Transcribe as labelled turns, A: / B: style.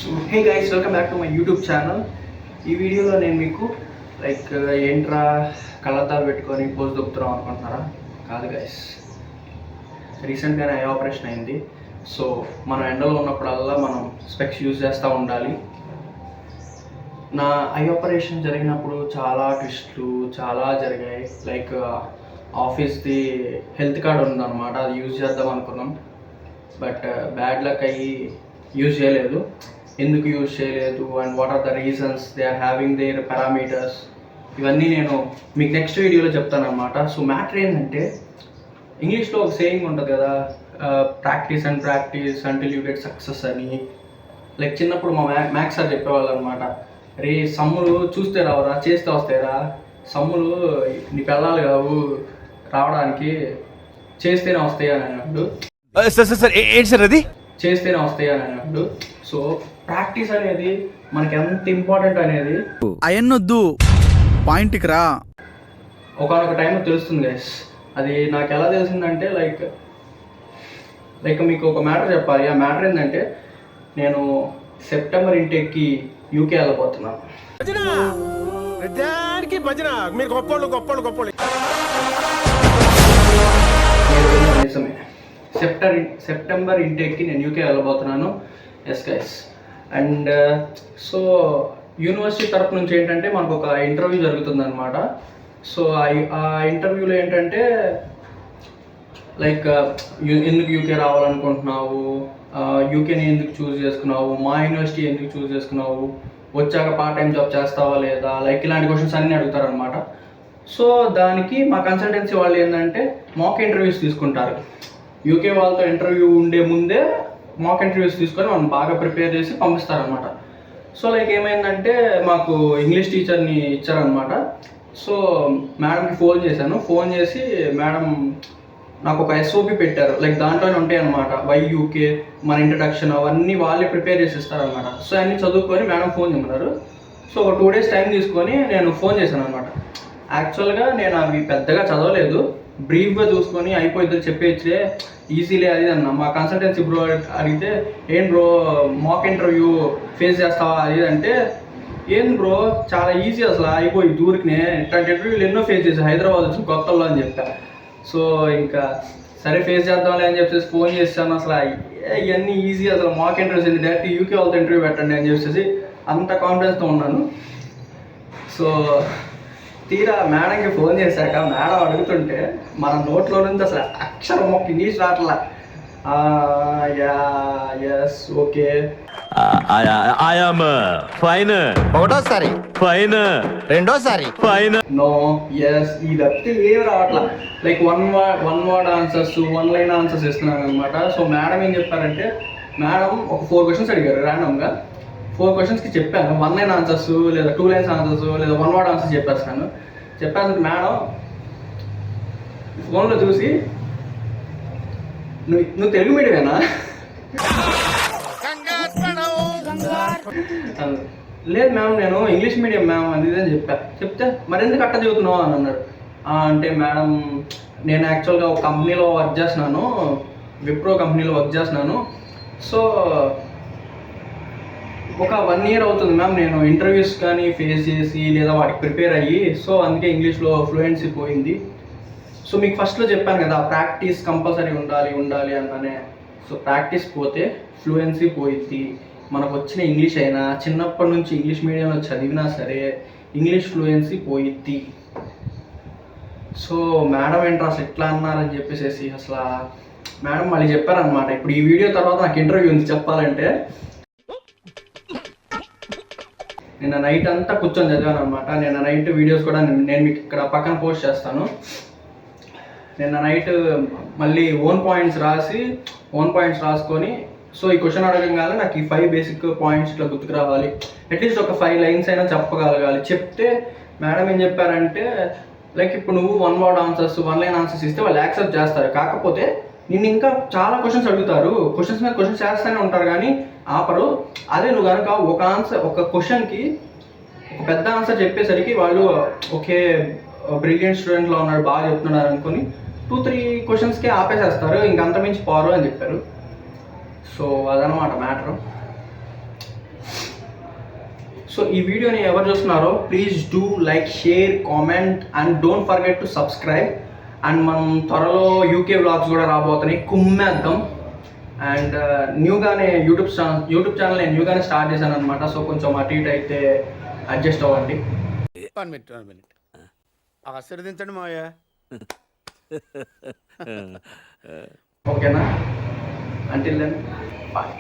A: So hey guys, welcome back to my YouTube channel. ఈ వీడియోలో నేను మీకు ఏంట్రా కళ్ళద్దాలు పెట్టుకొని పోజ్ దొక్కుతున్నాం అనుకుంటున్నారా? కాదు గైస్, రీసెంట్గానే ఐ ఆపరేషన్ అయింది. సో మనం ఎండలో ఉన్నప్పుడల్లా మనం స్పెక్స్ యూజ్ చేస్తూ ఉండాలి. నా ఐ ఆపరేషన్ జరిగినప్పుడు చాలా ట్విస్ట్లు చాలా జరిగాయి. ఆఫీస్ది హెల్త్ కార్డ్ ఉందన్నమాట, అది యూజ్ చేద్దాం అనుకున్నాం. బట్ బ్యాడ్ లక్ అయ్యి యూజ్ చేయలేదు. ఎందుకు యూజ్ చేయలేదు and what are the reasons they are having their parameters, ఇవన్నీ నేను మీకు నెక్స్ట్ వీడియోలో చెప్తాను అనమాట. సో మ్యాటర్ ఏంటంటే, ఇంగ్లీష్లో ఒక సేయింగ్ ఉంటుంది కదా, practice and practice until you get success అని. చిన్నప్పుడు మా మ్యాథ్స్ సార్ చెప్పేవాళ్ళు అనమాట, రే సమ్ములు చూస్తే రావురా, చేస్తే వస్తాయిరా, సమ్ములు నీ పిల్లలు కావు రావడానికి, చేస్తేనే వస్తాయి అని అన్నాడు. చేస్తేనే వస్తాయి అని అన్నాడు. సో ప్రాక్టీస్ అనేది మనకి ఎంత ఇంపార్టెంట్ అనేది
B: అయన్నొద్దు, పాయింట్కి రా.
A: ఒకనొక టైంలో తెలుస్తుంది గైస్. అది నాకు ఎలా తెలిసిందంటే, మీకు ఒక మ్యాటర్ చెప్పాలి. ఆ మ్యాటర్ ఏంటంటే, నేను సెప్టెంబర్ ఇంటేక్కి యూకే వెళ్ళిపోతున్నాను. నిజమే, సెప్టెంబర్ ఇంటేక్కి నేను యూకే వెళ్ళబోతున్నాను. Yes guys. And so university తరపు నుంచి ఏంటంటే మనకు ఒక ఇంటర్వ్యూ జరుగుతుందన్నమాట. సో ఆ ఇంటర్వ్యూలో ఏంటంటే ఎందుకు యూకే రావాలనుకుంటున్నావు, యూకేని ఎందుకు చూస్ చేసుకున్నావు, మా యూనివర్సిటీ ఎందుకు చూస్ చేసుకున్నావు, వచ్చాక పార్ట్ టైం జాబ్ చేస్తావా లేదా, ఇలాంటి క్వశ్చన్స్ అన్నీ అడుగుతారనమాట. సో దానికి మా కన్సల్టెన్సీ వాళ్ళు ఏంటంటే మాక్ ఇంటర్వ్యూస్ తీసుకుంటారు. యూకే వాళ్ళతో ఇంటర్వ్యూ ఉండే ముందే మాక్ ఇంటర్వ్యూస్ తీసుకొని మనం బాగా ప్రిపేర్ చేసి పంపిస్తారనమాట. సో ఏమైందంటే, మాకు ఇంగ్లీష్ టీచర్ని ఇచ్చారనమాట. సో మేడంకి ఫోన్ చేసి మేడం నాకు ఒక ఎస్ఓపి పెట్టారు. దాంట్లోనే ఉంటాయి అనమాట, వై యూకే, మన ఇంట్రడక్షన్, అవన్నీ వాళ్ళే ప్రిపేర్ చేసి ఇస్తారనమాట. సో అన్నీ చదువుకొని మేడం ఫోన్ చేయమన్నారు. సో ఒక 2 days టైం తీసుకొని నేను ఫోన్ చేశాను అనమాట. యాక్చువల్గా నేను అవి పెద్దగా చదవలేదు, బ్రీఫ్గా చూసుకొని అయిపోయిద్దని చెప్పేచ్చే, ఈజీలే అది అన్న. మా కన్సల్టెన్సీ బ్రో అడిగితే, ఏం బ్రో మాక్ ఇంటర్వ్యూ ఫేస్ చేస్తావా అది అంటే, ఏం బ్రో చాలా ఈజీ, అసలు అయిపోయి దూరికినే ఇట్లాంటి ఇంటర్వ్యూలు ఎన్నో ఫేస్ చేసి హైదరాబాద్ వచ్చి కొత్తలో అని చెప్పా. సో ఇంకా సరే ఫేస్ చేద్దాంలే అని చెప్పేసి ఫోన్ చేశాను. అసలు ఇవన్నీ ఈజీ, అసలు మాక్ ఇంటర్వ్యూస్ ఏంటి, డైరెక్ట్ యూకే వాళ్ళతో ఇంటర్వ్యూ పెట్టండి అని చెప్పేసి అంత కాన్ఫిడెన్స్తో ఉన్నాను. సో తీరా మేడంకి ఫోన్ చేశాక మేడం అడుగుతుంటే మన నోట్లో నుంచి అసలు అక్షరం ఒక ఇంగ్లీష్ రావట్లా. ఎస్ ఓకే,
C: ఒకటోసారి ఫైన్, రెండోసారి ఫైన్,
A: నో, ఎస్, ఈ తప్పితే ఏం రావట్లా. One word answers, 1 line answers ఇస్తున్నాను అనమాట. సో మేడం ఏం చెప్పారంటే, మేడం ఒక 4 questions అడిగారు ర్యాండమ్గా. 4 questions చెప్పాను, 1 line ఆన్సర్స్ లేదా 2 lines ఆన్సర్స్ లేదా 1 word ఆన్సర్స్ చెప్పేస్తాను. మేడం ఫోన్లో చూసి, నువ్వు తెలుగు మీడియమేనా? లేదు మ్యామ్, నేను ఇంగ్లీష్ మీడియం మ్యామ్ అది ఇదని చెప్తే మరెందుకు అట్ట చదువుతున్నావు అని అన్నారు. అంటే మేడం, నేను యాక్చువల్గా ఒక కంపెనీలో వర్క్ చేస్తున్నాను, విప్రో కంపెనీలో వర్క్ చేస్తున్నాను. సో ఒక 1 year అవుతుంది మ్యామ్ నేను ఇంటర్వ్యూస్ కానీ ఫేస్ చేసి లేదా వాటికి ప్రిపేర్ అయ్యి. సో అందుకే ఇంగ్లీష్లో ఫ్లూయెన్సీ పోయింది. సో మీకు ఫస్ట్లో చెప్పాను కదా, ప్రాక్టీస్ కంపల్సరీ ఉండాలి అన్నానే. సో ప్రాక్టీస్ పోతే ఫ్లూయెన్సీ పోయిద్ది. మనకు వచ్చిన ఇంగ్లీష్ అయినా, చిన్నప్పటి నుంచి ఇంగ్లీష్ మీడియంలో చదివినా సరే ఇంగ్లీష్ ఫ్లూయెన్సీ పోయిద్ది. సో మేడం ఏంట్రా అసలు ఇట్లా అన్నారని చెప్పేసి అసలు మేడం మళ్ళీ చెప్పారనమాట. ఇప్పుడు ఈ వీడియో తర్వాత నాకు ఇంటర్వ్యూ ఉంది చెప్పాలంటే. నిన్న నైట్ అంతా కూర్చొని చదివాను అనమాట. నిన్న నైట్ వీడియోస్ కూడా నేను మీకు ఇక్కడ పక్కన పోస్ట్ చేస్తాను. నిన్న నైట్ మళ్ళీ ఓన్ పాయింట్స్ రాసుకొని, సో ఈ క్వశ్చన్ అడగంగానే నాకు ఈ 5 basic points ఇట్లా గుర్తుకు రావాలి, అట్లీస్ట్ ఒక 5 lines అయినా చెప్పగలగాలి. చెప్తే మేడం ఏం చెప్పారంటే, ఇప్పుడు నువ్వు 1 word ఆన్సర్స్, 1 line ఆన్సర్స్ ఇస్తే వాళ్ళు యాక్సెప్ట్ చేస్తారు. కాకపోతే నిన్ను ఇంకా చాలా క్వశ్చన్స్ అడుగుతారు, క్వశ్చన్స్ మీద క్వశ్చన్స్ చేస్తూనే ఉంటారు కానీ ఆపరు. అదే నువ్వు కనుక ఒక క్వశ్చన్కి ఒక పెద్ద ఆన్సర్ చెప్పేసరికి వాళ్ళు ఓకే బ్రిలియంట్ స్టూడెంట్లో ఉన్నాడు, బాగా చెప్తున్నాడు అనుకుని 2-3 questions ఆపేసేస్తారు, ఇంకంత మించి పోరు అని చెప్పారు. సో అదనమాట మ్యాటర్. సో ఈ వీడియోని ఎవరు చూస్తున్నారో please do like, share, comment and don't forget to subscribe. And మనం త్వరలో యూకే వ్లాగ్స్ కూడా రాబోతున్నాయి, కుమ్మేద్దాం. అండ్ న్యూగానే యూట్యూబ్ ఛానల్ నేను న్యూగానే స్టార్ట్ చేశాను అనమాట. సో కొంచెం అటు ఇటు అయితే అడ్జస్ట్ అవ్వండి.
D: 1 minute. ఆశీర్వదించండి మావయ్య.
A: ఓకేనా? Until then bye.